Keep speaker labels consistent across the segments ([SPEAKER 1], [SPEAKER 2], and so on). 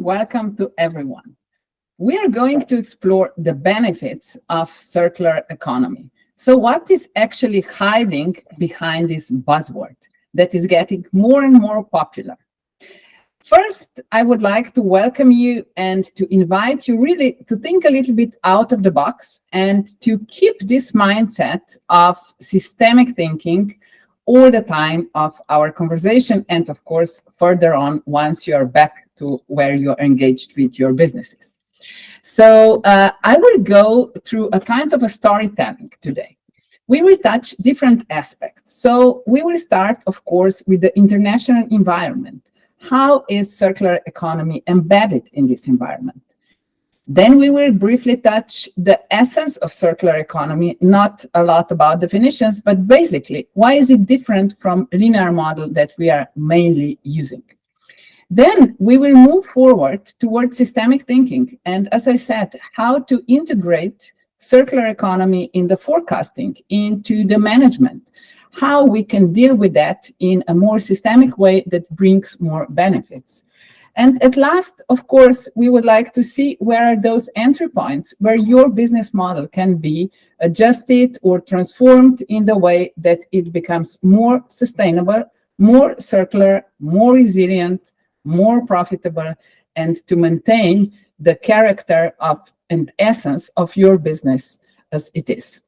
[SPEAKER 1] welcome to everyone. We are going to explore the benefits of circular economy. So what is actually hiding behind this buzzword that is getting more and more popular? First, I would like to welcome you and to invite you really to think a little bit out of the box and to keep this mindset of systemic thinking all the time of our conversation, and of course, further on once you are back to where you're engaged with your businesses. So I will go through a kind of a storytelling today. We will touch different aspects. So we will start, of course, with the international environment. How is circular economy embedded in this environment? Then we will briefly touch the essence of circular economy, not a lot about definitions, but basically, why is it different from linear model that we are mainly using? Then we will move forward towards systemic thinking. And as I said, how to integrate circular economy in the forecasting, into the management, how we can deal with that in a more systemic way that brings more benefits. And at last, of course, we would like to see where are those entry points where your business model can be adjusted or transformed in the way that it becomes more sustainable, more circular, more resilient, more profitable, and to maintain the character of and essence of your business as it is.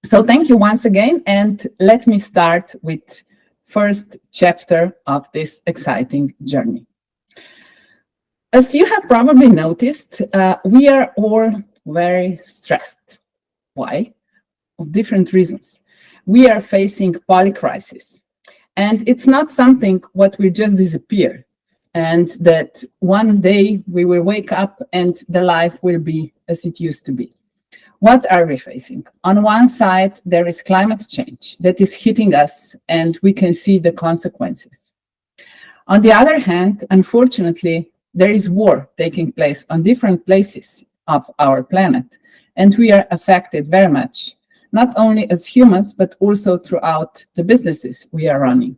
[SPEAKER 1] So thank you once again, and let me start with first chapter of this exciting journey. As you have probably noticed, we are all very stressed. Why? Of different reasons. We are facing polycrisis, and it's not something what will just disappear, and that one day we will wake up and the life will be as it used to be. What are we facing? On one side, there is climate change that is hitting us, and we can see the consequences. On the other hand, unfortunately, there is war taking place on different places of our planet, and we are affected very much, not only as humans, but also throughout the businesses we are running.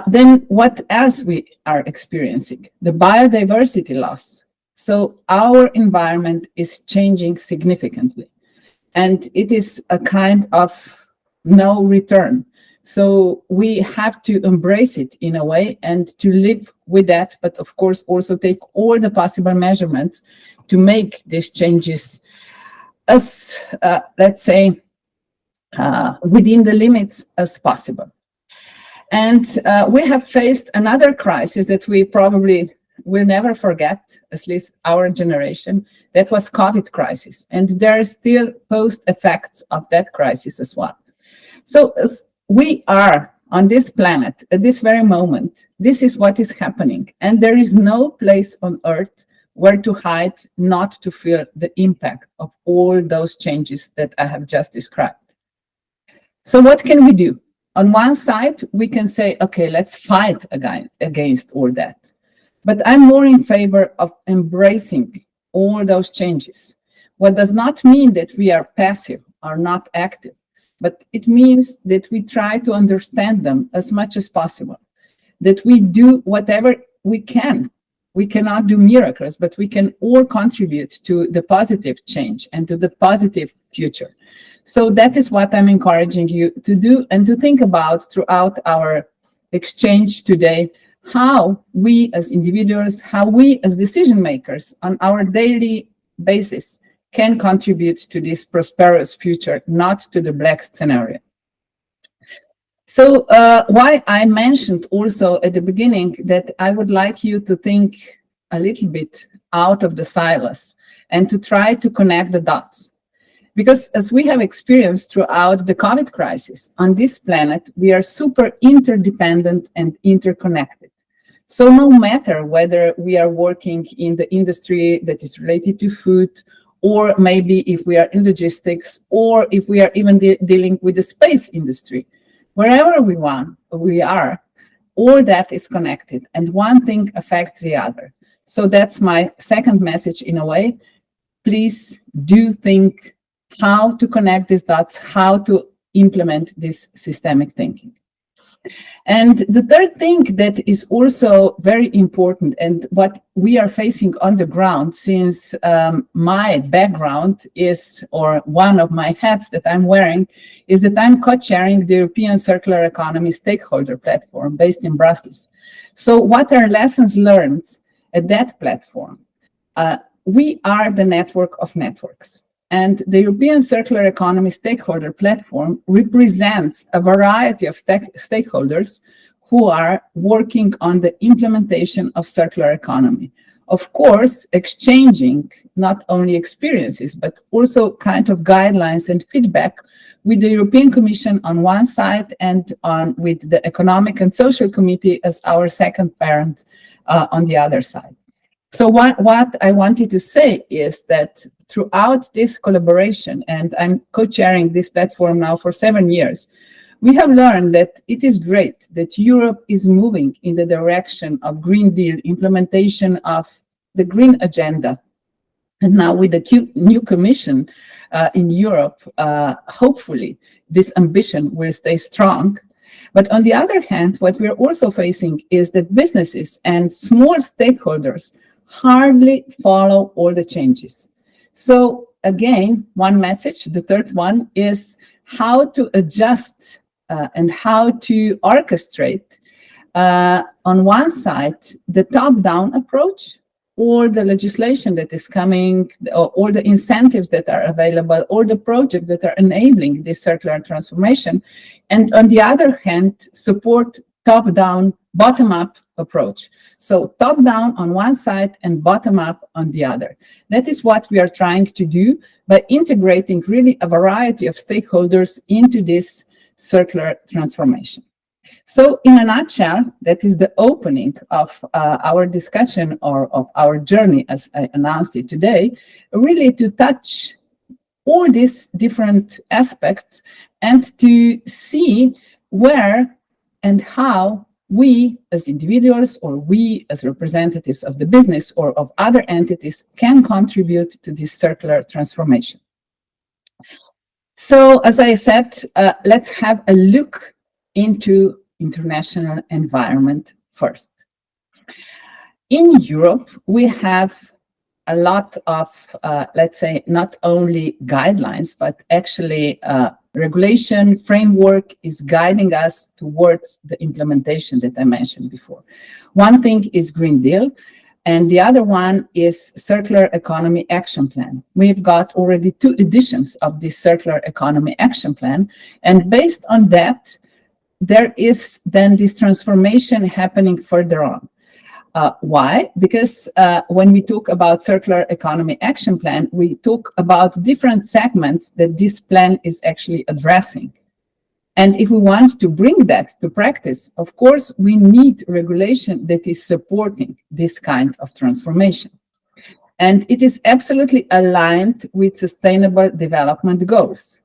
[SPEAKER 1] Then what else we are experiencing? The biodiversity loss. So our environment is changing significantly, and it is a kind of no return. So we have to embrace it in a way and to live with that, but of course also take all the possible measurements to make these changes as, let's say, within the limits as possible. And we have faced another crisis that we probably will never forget, at least our generation. That was COVID crisis, and there are still post effects of that crisis as well. So as we are on this planet at this very moment, this is what is happening, and there is no place on earth where to hide, not to feel the impact of all those changes that I have just described. So what can we do? On one side, we can say, okay, let's fight against all that. But I'm more in favor of embracing all those changes. What does not mean that we are passive or not active, but it means that we try to understand them as much as possible, that we do whatever we can. We cannot do miracles, but we can all contribute to the positive change and to the positive future. So that is what I'm encouraging you to do and to think about throughout our exchange today, how we as individuals, how we as decision makers on our daily basis can contribute to this prosperous future, not to the black scenario. So why I mentioned also at the beginning that I would like you to think a little bit out of the silos and to try to connect the dots. Because as we have experienced throughout the COVID crisis, on this planet, we are super interdependent and interconnected. So no matter whether we are working in the industry that is related to food, or maybe if we are in logistics, or if we are even dealing with the space industry, wherever we are, all that is connected, and one thing affects the other. So that's my second message in a way. Please do think how to connect these dots, how to implement this systemic thinking. And the third thing that is also very important, and what we are facing on the ground, since my background is, or one of my hats that I'm wearing, is that I'm co-chairing the European Circular Economy Stakeholder Platform based in Brussels. So what are lessons learned at that platform? We are the network of networks. And the European Circular Economy Stakeholder Platform represents a variety of stakeholders who are working on the implementation of circular economy. Of course, exchanging not only experiences, but also kind of guidelines and feedback with the European Commission on one side and with the Economic and Social Committee as our second parent on the other side. So what I wanted to say is that throughout this collaboration, and I'm co-chairing this platform now for 7 years, we have learned that it is great that Europe is moving in the direction of Green Deal, implementation of the green agenda. And now with the new Commission in Europe, hopefully this ambition will stay strong. But on the other hand, what we're also facing is that businesses and small stakeholders hardly follow all the changes. So again, one message, the third one, is how to adjust and how to orchestrate on one side the top-down approach, all the legislation that is coming, all the incentives that are available, all the projects that are enabling this circular transformation, and on the other hand, support top-down, bottom-up approach. So top-down on one side and bottom-up on the other. That is what we are trying to do by integrating really a variety of stakeholders into this circular transformation. So in a nutshell, that is the opening of our discussion or of our journey, as I announced it today, really to touch all these different aspects and to see where and how we as individuals or we as representatives of the business or of other entities can contribute to this circular transformation. So as I said, let's have a look into international environment first. In Europe, we have a lot of, let's say, not only guidelines, but actually regulation framework is guiding us towards the implementation that I mentioned before. One thing is Green Deal, and the other one is Circular Economy Action Plan. We've got already 2 editions of this Circular Economy Action Plan, and based on that, there is then this transformation happening further on. Why? Because when we talk about Circular Economy Action Plan, we talk about different segments that this plan is actually addressing. And if we want to bring that to practice, of course, we need regulation that is supporting this kind of transformation. And it is absolutely aligned with Sustainable Development Goals.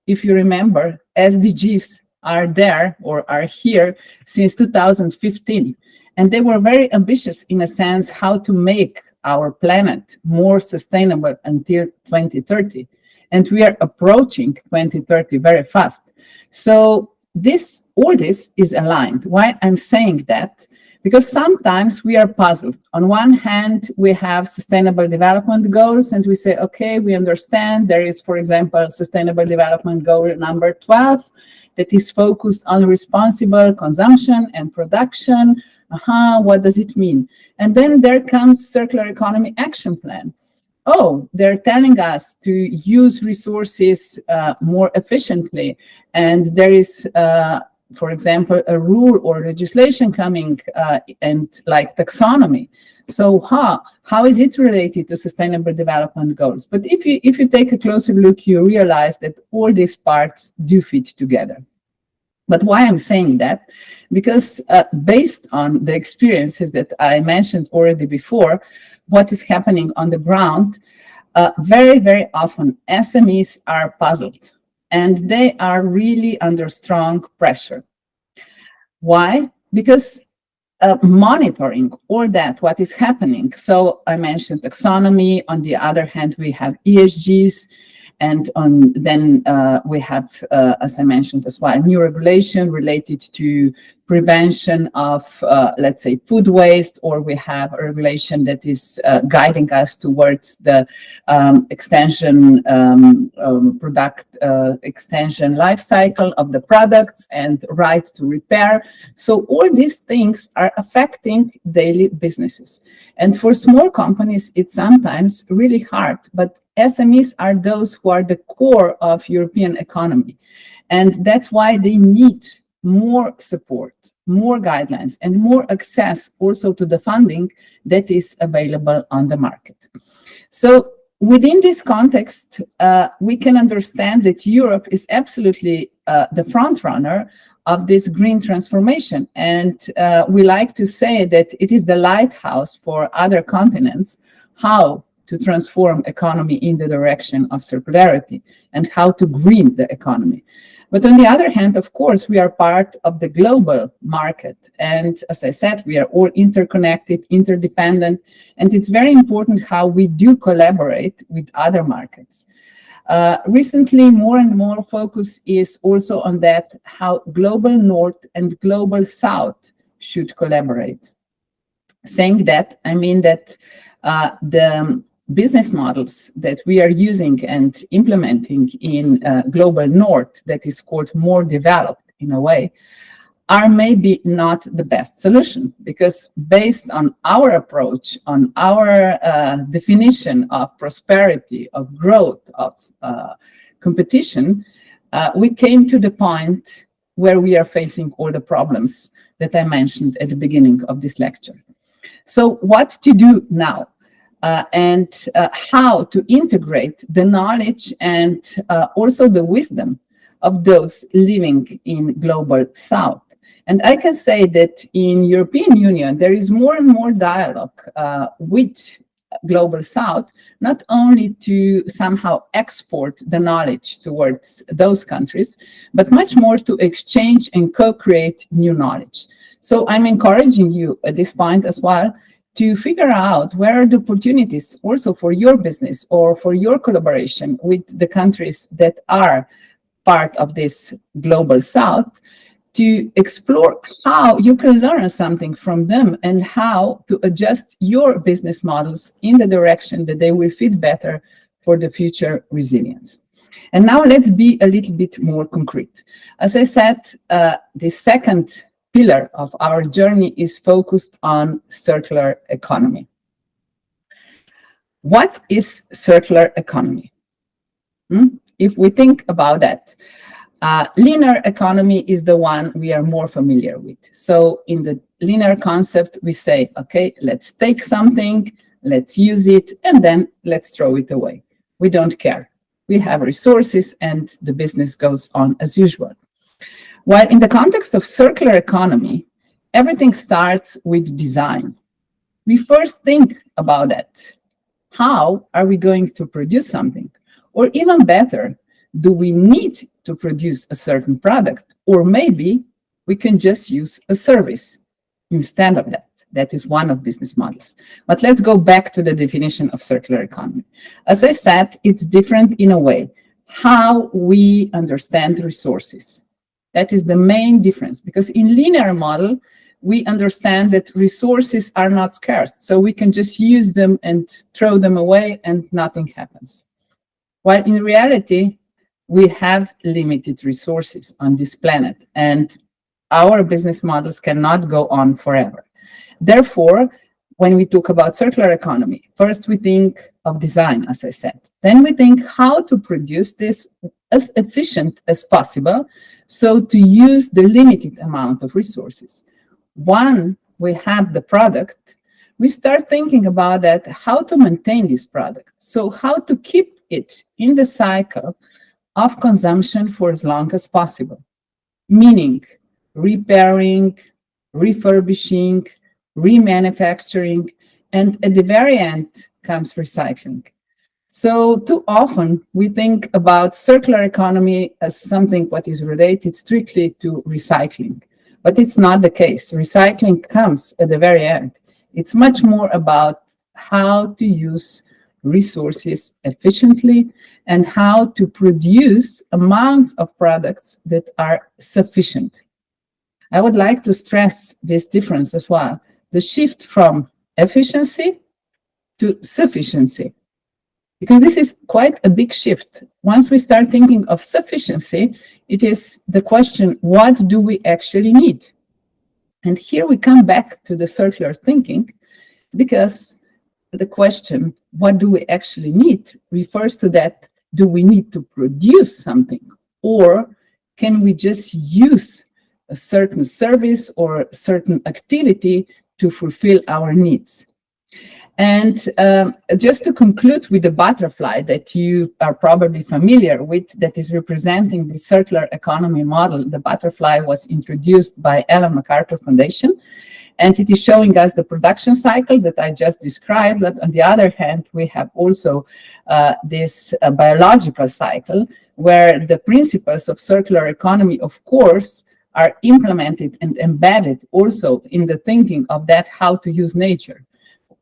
[SPEAKER 1] If you remember, SDGs are there or are here since 2015. And they were very ambitious in a sense how to make our planet more sustainable until 2030. And we are approaching 2030 very fast. So all this is aligned. Why I'm saying that? Because sometimes we are puzzled. On one hand, we have Sustainable Development Goals, and we say, okay, we understand there is, for example, Sustainable Development Goal number 12 that is focused on responsible consumption and production. What does it mean? And then there comes Circular Economy Action Plan. Oh, they're telling us to use resources more efficiently. And there is, for example, a rule or legislation coming and like taxonomy. So how is it related to Sustainable Development Goals? But if you take a closer look, you realize that all these parts do fit together. But why I'm saying that? Because based on the experiences that I mentioned already before, what is happening on the ground, very, very often SMEs are puzzled and they are really under strong pressure. Why? Because monitoring all that, what is happening. So I mentioned taxonomy. On the other hand, we have ESGs. And then we have, as I mentioned as well, new regulation related to prevention of, let's say, food waste, or we have a regulation that is guiding us towards the extension extension life cycle of the products and right to repair. So all these things are affecting daily businesses. And for small companies, it's sometimes really hard, but SMEs are those who are the core of European economy. And that's why they need more support, more guidelines, and more access also to the funding that is available on the market. So within this context, we can understand that Europe is absolutely the front runner of this green transformation. And we like to say that it is the lighthouse for other continents, how to transform economy in the direction of circularity and how to green the economy. But on the other hand, of course, we are part of the global market. And as I said, we are all interconnected, interdependent, and it's very important how we do collaborate with other markets. Recently, more and more focus is also on that, how global North and global South should collaborate. Saying that, I mean that the business models that we are using and implementing in global North, that is called more developed in a way, are maybe not the best solution, because based on our approach, on our definition of prosperity, of growth, of competition, we came to the point where we are facing all the problems that I mentioned at the beginning of this lecture. So what to do now? And how to integrate the knowledge and also the wisdom of those living in global South. And I can say that in European Union, there is more and more dialogue with global South, not only to somehow export the knowledge towards those countries, but much more to exchange and co-create new knowledge. So I'm encouraging you at this point as well to figure out where are the opportunities also for your business or for your collaboration with the countries that are part of this global South, to explore how you can learn something from them and how to adjust your business models in the direction that they will fit better for the future resilience. And now let's be a little bit more concrete. As I said, the second pillar of our journey is focused on circular economy. What is circular economy? If we think about that, linear economy is the one we are more familiar with. So in the linear concept, we say, okay, let's take something, let's use it, and then let's throw it away. We don't care. We have resources and the business goes on as usual. While in the context of circular economy, everything starts with design. We first think about that. How are we going to produce something? Or even better, do we need to produce a certain product? Or maybe we can just use a service instead of that. That is one of business models. But let's go back to the definition of circular economy. As I said, it's different in a way. How we understand resources. That is the main difference, because in linear model, we understand that resources are not scarce, so we can just use them and throw them away and nothing happens. While in reality, we have limited resources on this planet and our business models cannot go on forever. Therefore, when we talk about circular economy, first we think of design, as I said. Then we think how to produce this as efficient as possible, so to use the limited amount of resources. Once we have the product, we start thinking about that, how to maintain this product. So how to keep it in the cycle of consumption for as long as possible, meaning repairing, refurbishing, remanufacturing, and at the very end comes recycling. So too often we think about circular economy as something what is related strictly to recycling, but it's not the case. Recycling comes at the very end. It's much more about how to use resources efficiently, and how to produce amounts of products that are sufficient. I would like to stress this difference as well, the shift from efficiency to sufficiency, because this is quite a big shift. Once we start thinking of sufficiency, it is the question, what do we actually need? And here we come back to the circular thinking, because the question, what do we actually need, refers to that, do we need to produce something, or can we just use a certain service or a certain activity to fulfill our needs? And just to conclude with the butterfly that you are probably familiar with, that is representing the circular economy model. The butterfly was introduced by Ellen MacArthur Foundation, and it is showing us the production cycle that I just described. But on the other hand, we have also this biological cycle, where the principles of circular economy, of course, are implemented and embedded also in the thinking of that, how to use nature,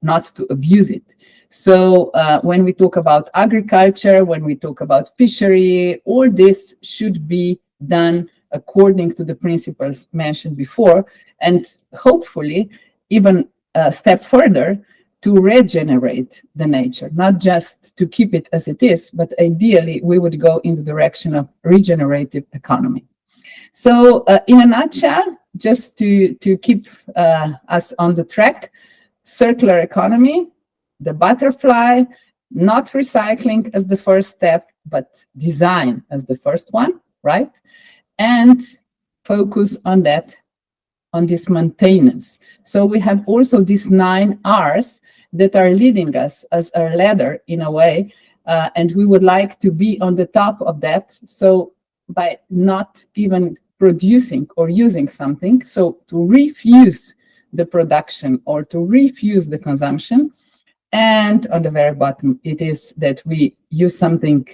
[SPEAKER 1] not to abuse it. So when we talk about agriculture, when we talk about fishery, all this should be done according to the principles mentioned before, and hopefully even a step further to regenerate the nature, not just to keep it as it is, but ideally we would go in the direction of regenerative economy. So in a nutshell, just to keep us on the track, circular economy, the butterfly, not recycling as the first step, but design as the first one, right? And focus on that, on this maintenance. So we have also these 9 R's that are leading us as a ladder in a way, and we would like to be on the top of that. So by not even producing or using something, so to refuse the production or to refuse the consumption. And on the very bottom, it is that we use something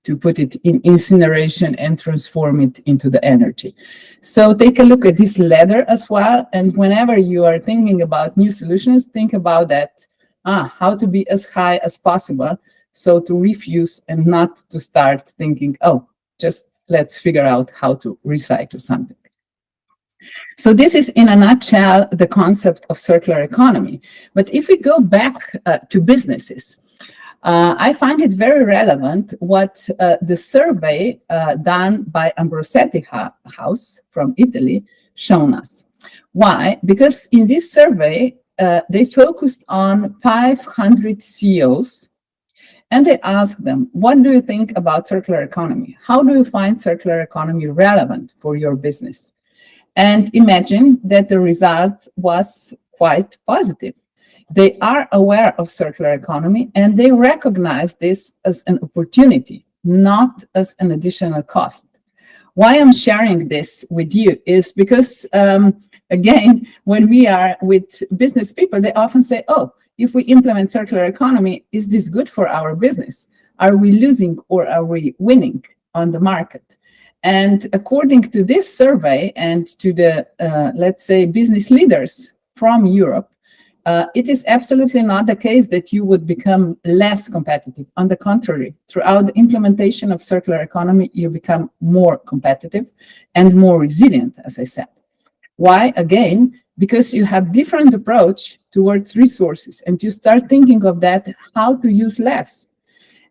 [SPEAKER 1] to put it in incineration and transform it into the energy. So take a look at this ladder as well. And whenever you are thinking about new solutions, think about that, how to be as high as possible. So to refuse and not to start thinking, oh, just let's figure out how to recycle something. So this is, in a nutshell, the concept of circular economy. But if we go back to businesses, I find it very relevant what the survey done by Ambrosetti House from Italy shown us. Why? Because in this survey, they focused on 500 CEOs, and they asked them, what do you think about circular economy? How do you find circular economy relevant for your business? And imagine that the result was quite positive. They are aware of circular economy, and they recognize this as an opportunity, not as an additional cost. Why I'm sharing this with you is because, again, when we are with business people, they often say, oh, if we implement circular economy, is this good for our business? Are we losing or are we winning on the market? And according to this survey and to the, let's say, business leaders from Europe, it is absolutely not the case that you would become less competitive. On the contrary, throughout the implementation of circular economy, you become more competitive and more resilient, as I said. Why? Again, because you have different approach towards resources, and you start thinking of that, how to use less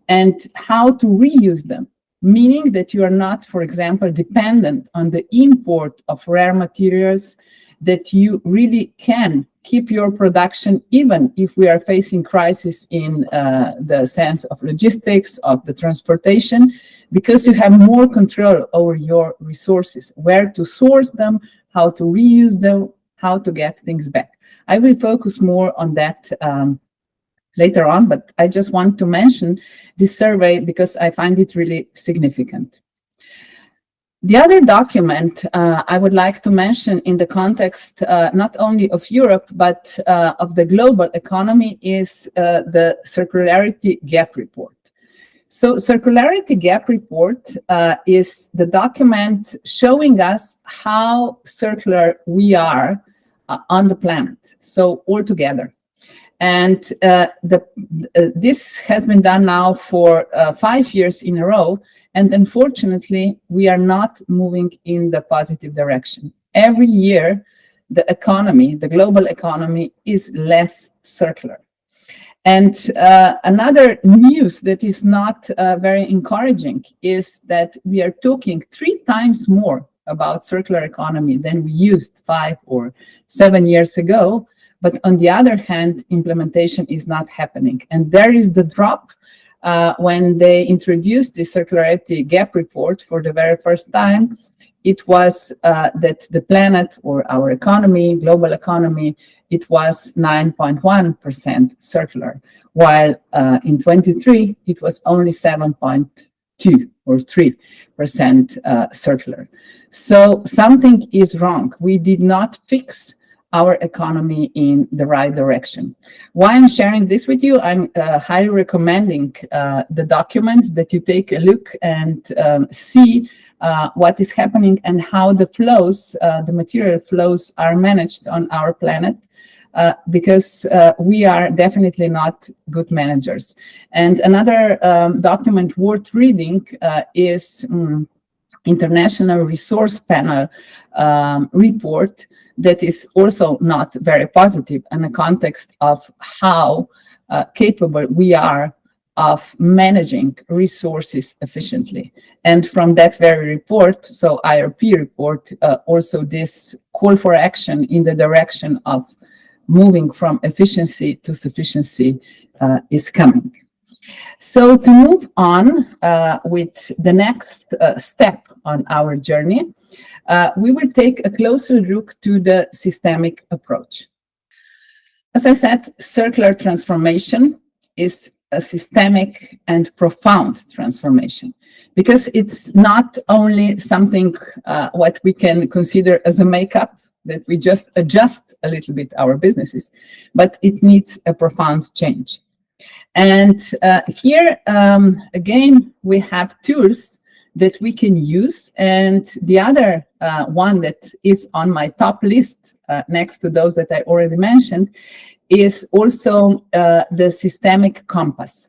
[SPEAKER 1] and how to reuse them. Meaning that you are not, for example, dependent on the import of rare materials, that you really can keep your production, even if we are facing crisis in the sense of logistics, of the transportation, because you have more control over your resources, where to source them, how to reuse them, how to get things back. I will focus more on that later on, but I just want to mention this survey because I find it really significant. The other document I would like to mention in the context not only of Europe, but of the global economy is the Circularity Gap Report. So Circularity Gap Report is the document showing us how circular we are on the planet, so all together. And this has been done now for 5 years in a row. And unfortunately, we are not moving in the positive direction. Every year, the economy, the global economy, is less circular. And another news that is not very encouraging is that we are talking 3 times more about circular economy than we used 5 or 7 years ago. But on the other hand, implementation is not happening. And there is the drop when they introduced the circularity gap report for the very first time. It was that the planet, or our economy, global economy, it was 9.1% circular, while in 23, it was only 7.2 or 3% circular. So something is wrong. We did not fix our economy in the right direction. Why I'm sharing this with you, I'm highly recommending the document that you take a look and see what is happening and how the flows, the material flows are managed on our planet, because we are definitely not good managers. And another document worth reading is International Resource Panel report that is also not very positive in the context of how capable we are of managing resources efficiently. And from that very report, so IRP report, also this call for action in the direction of moving from efficiency to sufficiency is coming. So to move on with the next step on our journey, we will take a closer look to the systemic approach. As I said, circular transformation is a systemic and profound transformation, because it's not only something what we can consider as a makeup, that we just adjust a little bit our businesses, but it needs a profound change. And here, again, we have tools that we can use. And the other one that is on my top list, next to those that I already mentioned, is also the systemic compass.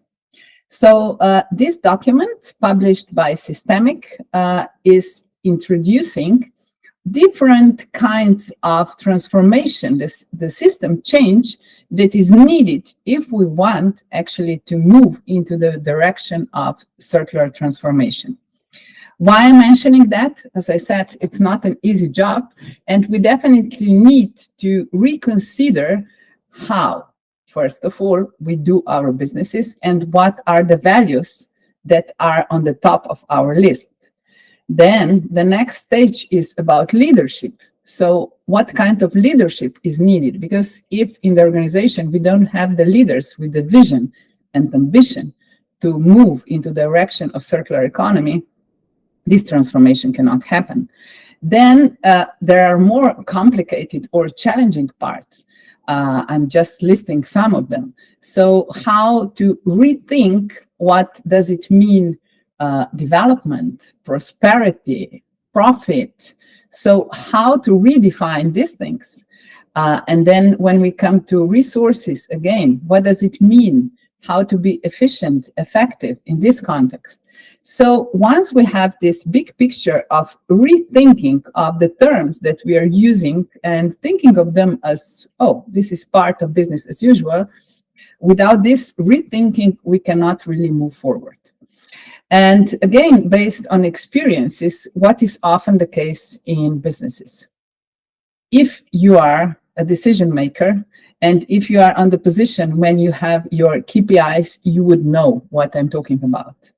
[SPEAKER 1] So this document, published by Systemic, is introducing different kinds of transformation, the system change that is needed if we want actually to move into the direction of circular transformation. Why I'm mentioning that? As I said, it's not an easy job, and we definitely need to reconsider how, first of all, we do our businesses and what are the values that are on the top of our list. Then the next stage is about leadership. So what kind of leadership is needed? Because if in the organization we don't have the leaders with the vision and ambition to move into the direction of circular economy, this transformation cannot happen. Then there are more complicated or challenging parts. I'm just listing some of them. So how to rethink what does it mean, development, prosperity, profit. So how to redefine these things. And then when we come to resources, again, what does it mean? How to be efficient, effective in this context. So once we have this big picture of rethinking of the terms that we are using and thinking of them as, oh, this is part of business as usual, without this rethinking, we cannot really move forward. And again, based on experiences, what is often the case in businesses? If you are a decision maker, and if you are on the position when you have your KPIs, you would know what I'm talking about.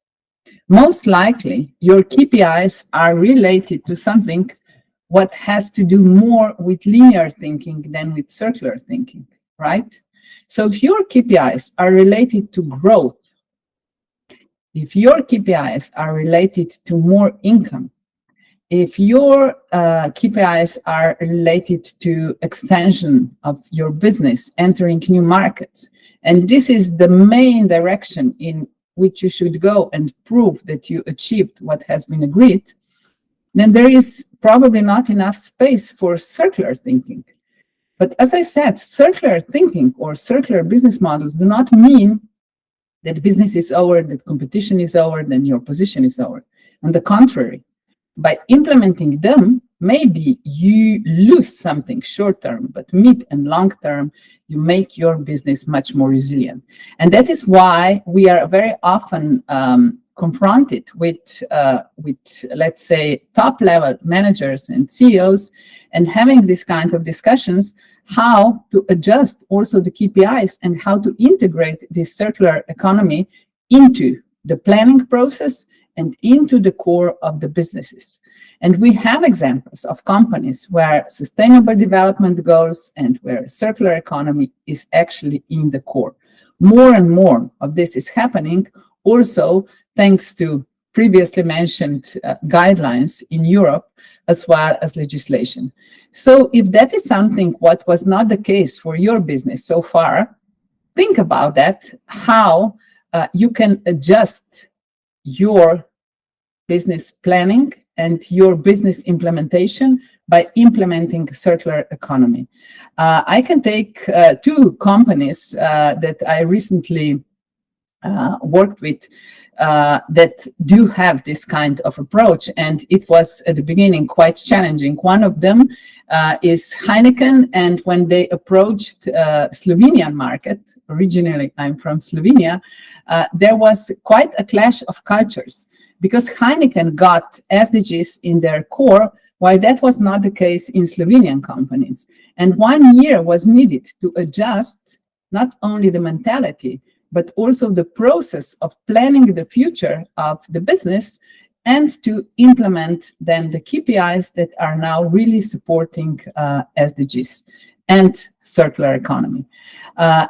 [SPEAKER 1] Most likely, your KPIs are related to something what has to do more with linear thinking than with circular thinking, right? So if your KPIs are related to growth, if your KPIs are related to more income, if your KPIs are related to extension of your business, entering new markets, and this is the main direction in which you should go and prove that you achieved what has been agreed, then there is probably not enough space for circular thinking. But as I said, circular thinking or circular business models do not mean that business is over, that competition is over, then your position is over. On the contrary, by implementing them, maybe you lose something short term, but mid and long term, you make your business much more resilient. And that is why we are very often confronted with, let's say, top level managers and CEOs, and having this kind of discussions, how to adjust also the KPIs and how to integrate this circular economy into the planning process and into the core of the businesses. And we have examples of companies where sustainable development goals and where circular economy is actually in the core. More and more of this is happening also thanks to previously mentioned guidelines in Europe, as well as legislation. So if that is something what was not the case for your business so far, think about that, how you can adjust your business planning and your business implementation by implementing circular economy. I can take two companies that I recently worked with that do have this kind of approach, and it was at the beginning quite challenging. One of them is Heineken, and when they approached Slovenian market, originally I'm from Slovenia, there was quite a clash of cultures, because Heineken got SDGs in their core, while that was not the case in Slovenian companies. And 1 year was needed to adjust not only the mentality, but also the process of planning the future of the business, and to implement then the KPIs that are now really supporting SDGs and circular economy.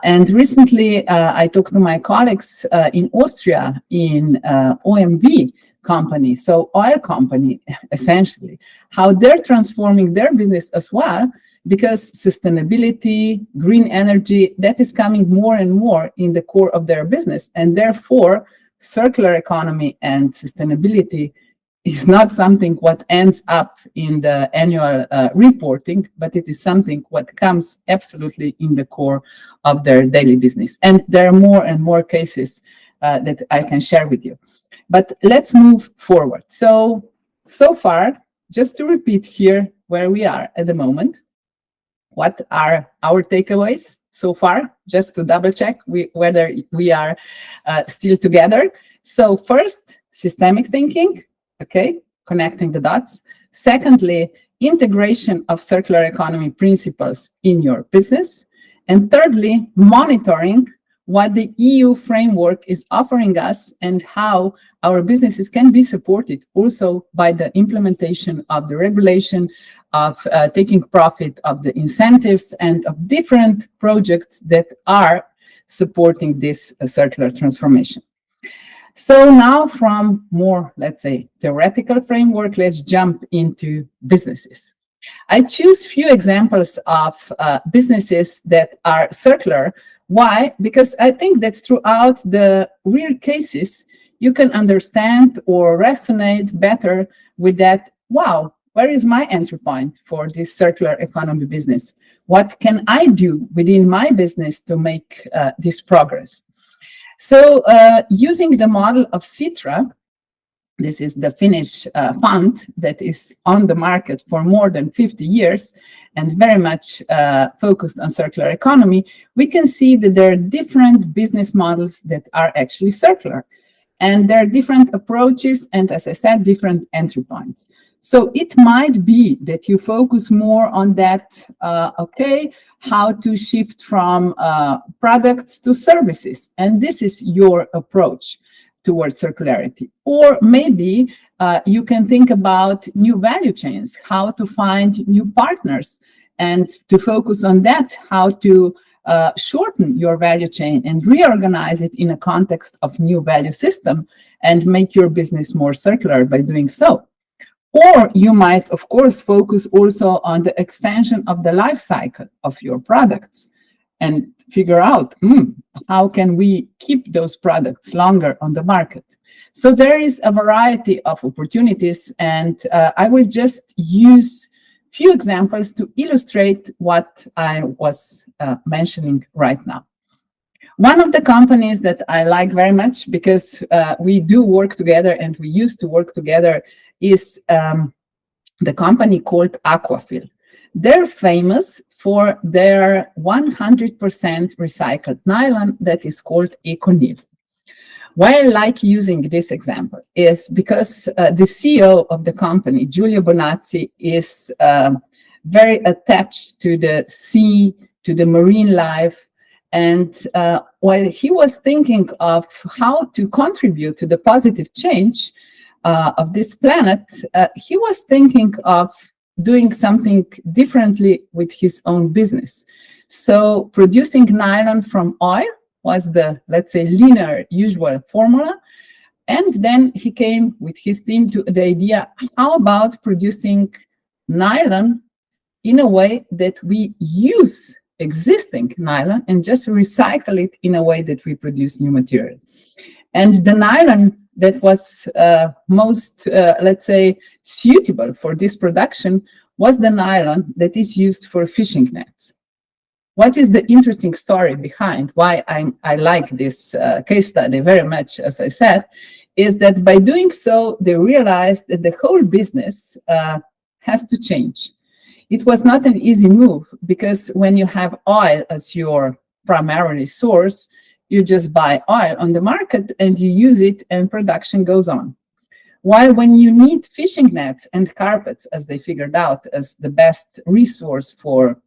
[SPEAKER 1] And recently, I talked to my colleagues in Austria in OMV company, so oil company, essentially, how they're transforming their business as well, because sustainability, green energy, that is coming more and more in the core of their business. And therefore, circular economy and sustainability is not something what ends up in the annual reporting, but it is something what comes absolutely in the core of their daily business. And there are more and more cases that I can share with you. But let's move forward. So far, just to repeat here where we are at the moment, what are our takeaways so far, just to double check whether we are still together. So first, systemic thinking, okay, connecting the dots. Secondly, integration of circular economy principles in your business. And thirdly, monitoring what the EU framework is offering us and how our businesses can be supported also by the implementation of the regulation, of taking profit of the incentives and of different projects that are supporting this circular transformation. So now from more, let's say, theoretical framework, let's jump into businesses. I choose few examples of businesses that are circular. Why? Because I think that throughout the real cases, you can understand or resonate better with that, wow, where is my entry point for this circular economy business? What can I do within my business to make this progress? So using the model of Sitra, this is the Finnish fund that is on the market for more than 50 years and very much focused on circular economy, we can see that there are different business models that are actually circular. And there are different approaches and, as I said, different entry points. So it might be that you focus more on that, okay, how to shift from products to services. And this is your approach towards circularity. Or maybe you can think about new value chains, how to find new partners, and to focus on that, how to shorten your value chain and reorganize it in a context of new value system and make your business more circular by doing so. Or you might, of course, focus also on the extension of the life cycle of your products and figure out, how can we keep those products longer on the market? So there is a variety of opportunities, and I will just use few examples to illustrate what I was mentioning right now. One of the companies that I like very much, because we do work together and we used to work together, is the company called Aquafil. They're famous for their 100% recycled nylon that is called ECONYL. Why I like using this example is because the CEO of the company, Giulio Bonazzi, is very attached to the sea, to the marine life. And while he was thinking of how to contribute to the positive change of this planet, he was thinking of doing something differently with his own business. So producing nylon from oil was the, let's say, linear, usual formula. And then he came with his team to the idea, how about producing nylon in a way that we use existing nylon and just recycle it in a way that we produce new material. And the nylon that was most, let's say, suitable for this production was the nylon that is used for fishing nets. What is the interesting story behind why I like this case study very much, as I said, is that by doing so, they realized that the whole business has to change. It was not an easy move, because when you have oil as your primary source, you just buy oil on the market and you use it and production goes on. While when you need fishing nets and carpets, as they figured out as the best resource for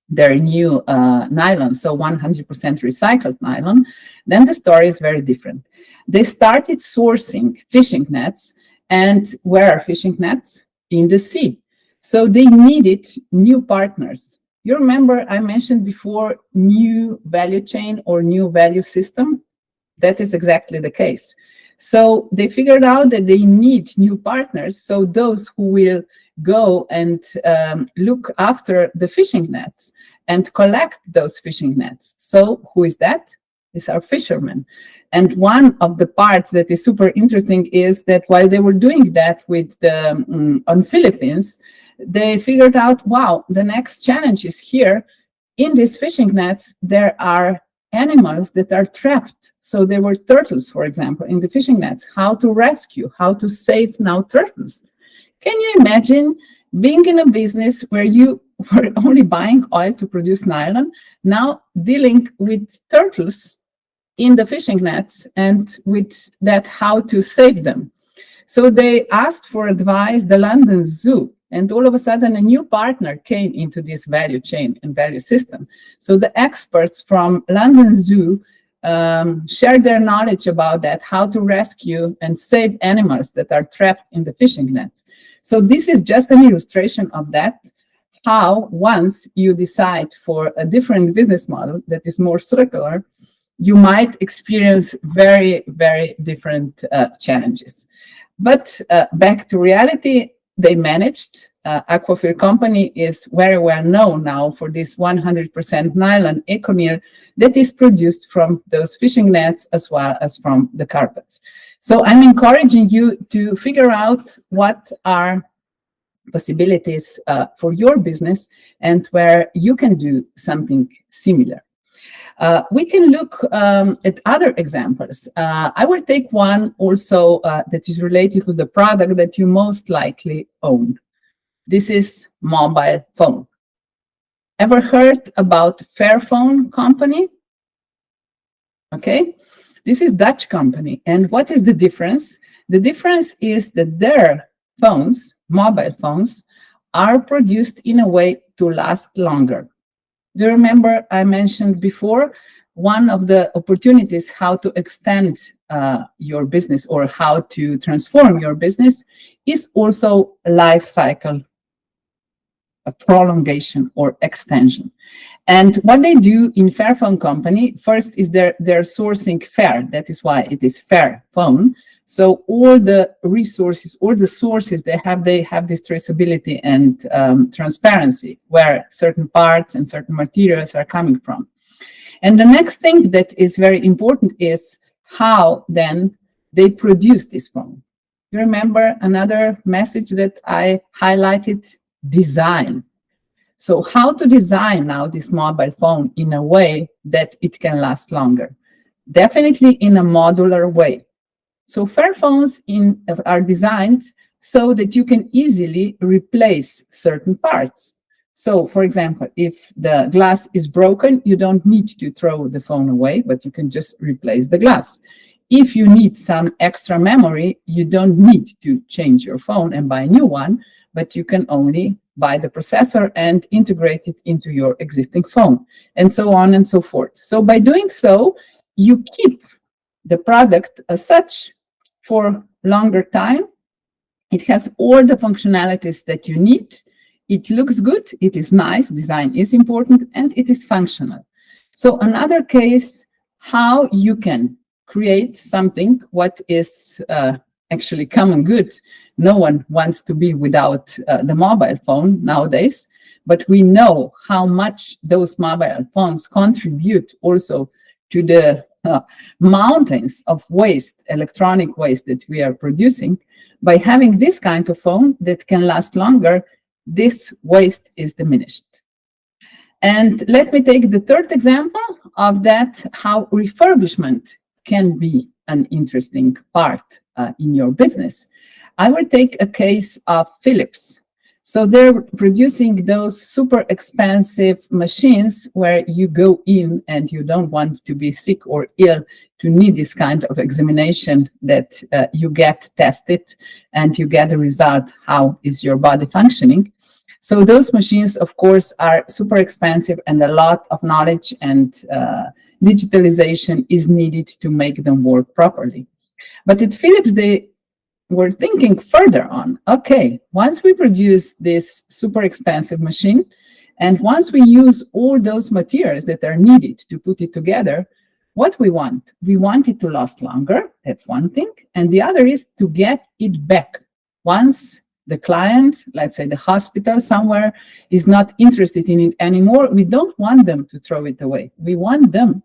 [SPEAKER 1] their new nylon, so 100% recycled nylon, then the story is very different. They started sourcing fishing nets, and where are fishing nets? In the sea. So they needed new partners. You remember I mentioned before new value chain or new value system? That is exactly the case. So they figured out that they need new partners, so those who will go and look after the fishing nets and collect those fishing nets. So who is that? It's our fishermen. And one of the parts that is super interesting is that while they were doing that with the on Philippines, they figured out, wow, the next challenge is here. In these fishing nets, there are animals that are trapped. So there were turtles, for example, in the fishing nets. How to rescue, how to save now turtles. Can you imagine being in a business where you were only buying oil to produce nylon, now dealing with turtles in the fishing nets and with that how to save them? So they asked for advice, the London Zoo, and all of a sudden a new partner came into this value chain and value system. So the experts from London Zoo shared their knowledge about that, how to rescue and save animals that are trapped in the fishing nets. So this is just an illustration of that, how once you decide for a different business model that is more circular, you might experience very, very different challenges. But back to reality, they managed. Aquafil company is very well known now for this 100% nylon ECONYL that is produced from those fishing nets as well as from the carpets. So I'm encouraging you to figure out what are possibilities for your business and where you can do something similar. We can look at other examples. I will take one also that is related to the product that you most likely own. This is mobile phone. Ever heard about Fairphone company? Okay, this is Dutch company. And what is the difference? The difference is that their phones, mobile phones, are produced in a way to last longer. Do you remember I mentioned before, one of the opportunities how to extend your business or how to transform your business is also life cycle, a prolongation or extension. And what they do in Fairphone company, first is they're sourcing fair. That is why it is Fairphone. So all the resources, all the sources they have this traceability and transparency where certain parts and certain materials are coming from. And the next thing that is very important is how then they produce this phone. You remember another message that I highlighted design. So how to design now this mobile phone in a way that it can last longer? Definitely in a modular way. So fair phones are designed so that you can easily replace certain parts. So, for example, if the glass is broken, you don't need to throw the phone away, but you can just replace the glass. If you need some extra memory, you don't need to change your phone and buy a new one, but you can only buy the processor and integrate it into your existing phone, and so on and so forth. So by doing so, you keep the product as such for longer time. It has all the functionalities that you need. It looks good, it is nice, design is important, and it is functional. So another case, how you can create something what is actually common good. No one wants to be without the mobile phone nowadays, but we know how much those mobile phones contribute also to the mountains of waste, electronic waste that we are producing. By having this kind of phone that can last longer, this waste is diminished. And let me take the third example of that, how refurbishment can be an interesting part in your business. I will take a case of Philips. So they're producing those super expensive machines where you go in and you don't want to be sick or ill to need this kind of examination, that you get tested and you get the result, how is your body functioning. So those machines, of course, are super expensive, and a lot of knowledge and digitalization is needed to make them work properly. But at Philips, they were thinking further on, okay, once we produce this super expensive machine, and once we use all those materials that are needed to put it together, what we want it to last longer, that's one thing, and the other is to get it back. Once the client, let's say the hospital somewhere, is not interested in it anymore, we don't want them to throw it away. We want them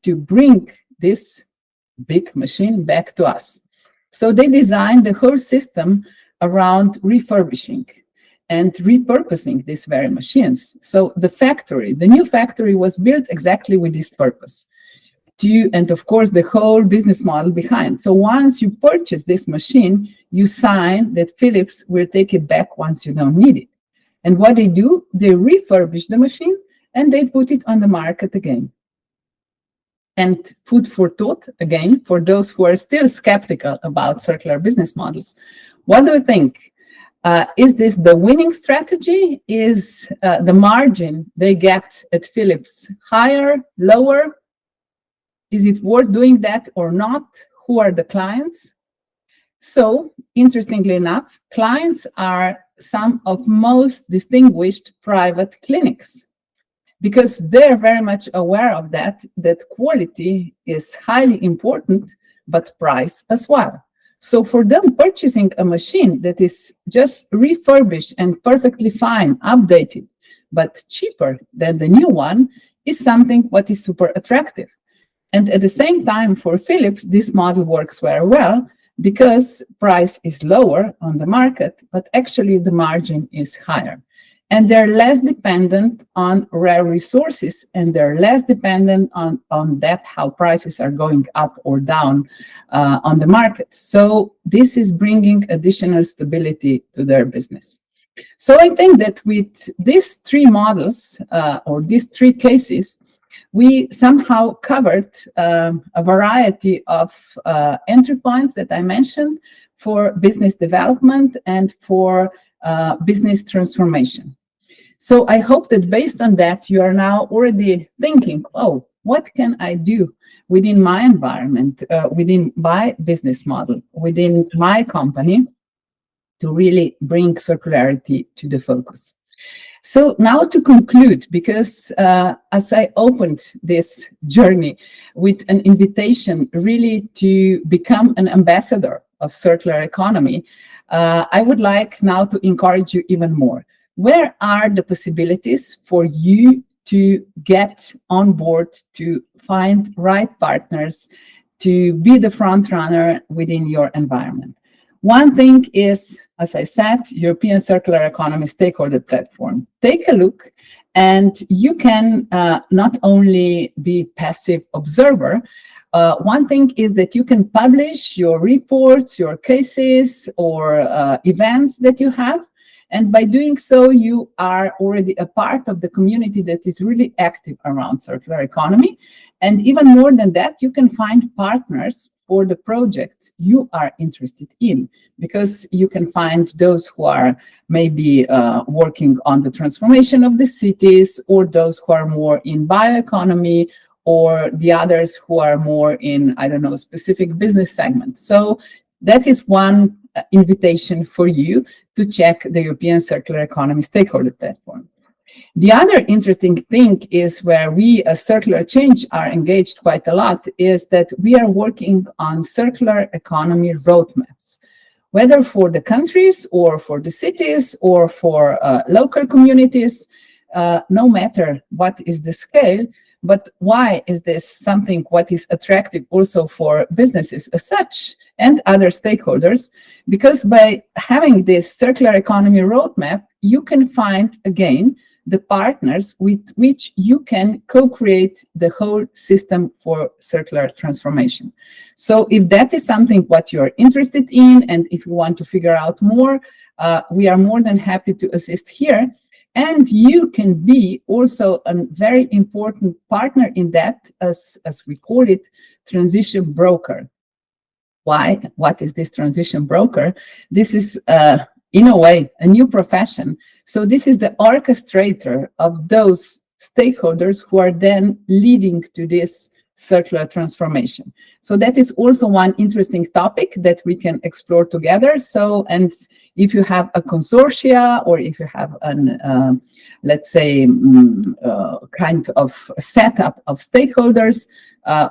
[SPEAKER 1] to bring this big machine back to us. So they designed the whole system around refurbishing and repurposing these very machines. So the new factory was built exactly with this purpose. And of course, the whole business model behind. So once you purchase this machine, you sign that Philips will take it back once you don't need it. And what they do, they refurbish the machine and they put it on the market again. And food for thought, again, for those who are still skeptical about circular business models. What do you think? Is this the winning strategy? Is the margin they get at Philips higher, lower? Is it worth doing that or not? Who are the clients? So, interestingly enough, clients are some of most distinguished private clinics, because they're very much aware of that quality is highly important, but price as well. So for them, purchasing a machine that is just refurbished and perfectly fine, updated, but cheaper than the new one, is something what is super attractive. And at the same time, for Philips, this model works very well because price is lower on the market, but actually the margin is higher. And they're less dependent on rare resources, and they're less dependent on that, how prices are going up or down on the market. So this is bringing additional stability to their business. So I think that with these three models, or these three cases, we somehow covered a variety of entry points that I mentioned for business development and for business transformation. So I hope that based on that, you are now already thinking, oh, what can I do within my environment, within my business model, within my company, to really bring circularity to the focus. So now to conclude, because as I opened this journey with an invitation really to become an ambassador of circular economy, I would like now to encourage you even more. Where are the possibilities for you to get on board, to find right partners, to be the front runner within your environment? One thing is, as I said, European Circular Economy Stakeholder Platform. Take a look, and you can not only be passive observer. One thing is that you can publish your reports, your cases, or events that you have. And by doing so, you are already a part of the community that is really active around circular economy. And even more than that, you can find partners for the projects you are interested in, because you can find those who are maybe working on the transformation of the cities, or those who are more in bioeconomy, or the others who are more in, I don't know, specific business segments. So that is one invitation for you to check the European Circular Economy Stakeholder Platform. The other interesting thing is where we as Circular Change are engaged quite a lot is that we are working on circular economy roadmaps, whether for the countries or for the cities or for local communities, no matter what is the scale. But why is this something what is attractive also for businesses as such and other stakeholders? Because by having this circular economy roadmap, you can find, again, the partners with which you can co-create the whole system for circular transformation. So if that is something what you're interested in, and if you want to figure out more, we are more than happy to assist here. And you can be also a very important partner in that, as we call it, transition broker. Why? What is this transition broker? This is, in a way, a new profession. So this is the orchestrator of those stakeholders who are then leading to this circular transformation. So that is also one interesting topic that we can explore together. So, and if you have a consortia, or if you have an, let's say, kind of setup of stakeholders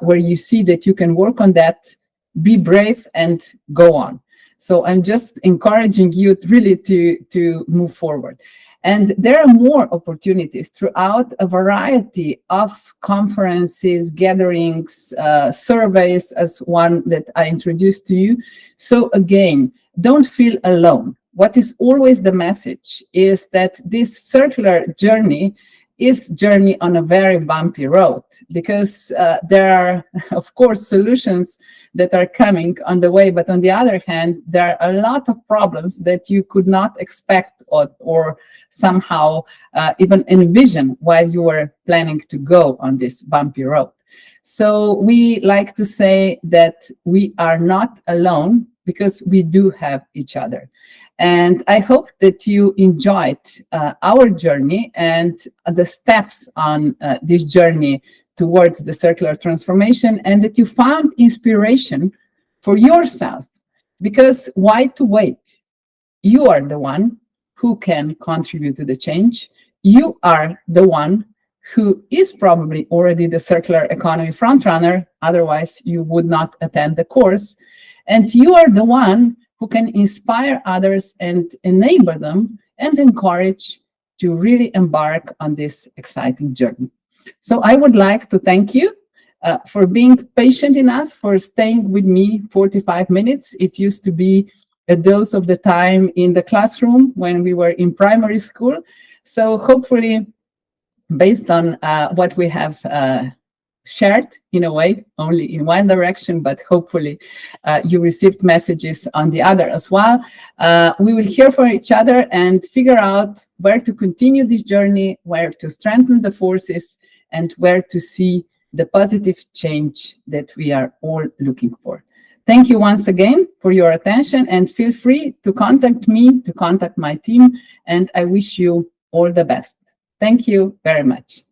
[SPEAKER 1] where you see that you can work on that, be brave and go on. So I'm just encouraging you really to move forward. And there are more opportunities throughout a variety of conferences, gatherings, surveys, as one that I introduced to you. So again, don't feel alone. What is always the message is that this circular journey is journey on a very bumpy road, because there are, of course, solutions that are coming on the way, but on the other hand, there are a lot of problems that you could not expect or somehow even envision while you were planning to go on this bumpy road. So we like to say that we are not alone, because we do have each other. And I hope that you enjoyed our journey and the steps on this journey towards the circular transformation, and that you found inspiration for yourself. Because why to wait? You are the one who can contribute to the change. You are the one who is probably already the circular economy frontrunner, otherwise you would not attend the course. And you are the one who can inspire others and enable them and encourage to really embark on this exciting journey. So I would like to thank you for being patient enough, for staying with me 45 minutes. It used to be a dose of the time in the classroom when we were in primary school. So hopefully, based on what we have shared, in a way, only in one direction, but hopefully you received messages on the other as well. We will hear from each other and figure out where to continue this journey, where to strengthen the forces, and where to see the positive change that we are all looking for. Thank you once again for your attention, and feel free to contact me, to contact my team, and I wish you all the best. Thank you very much.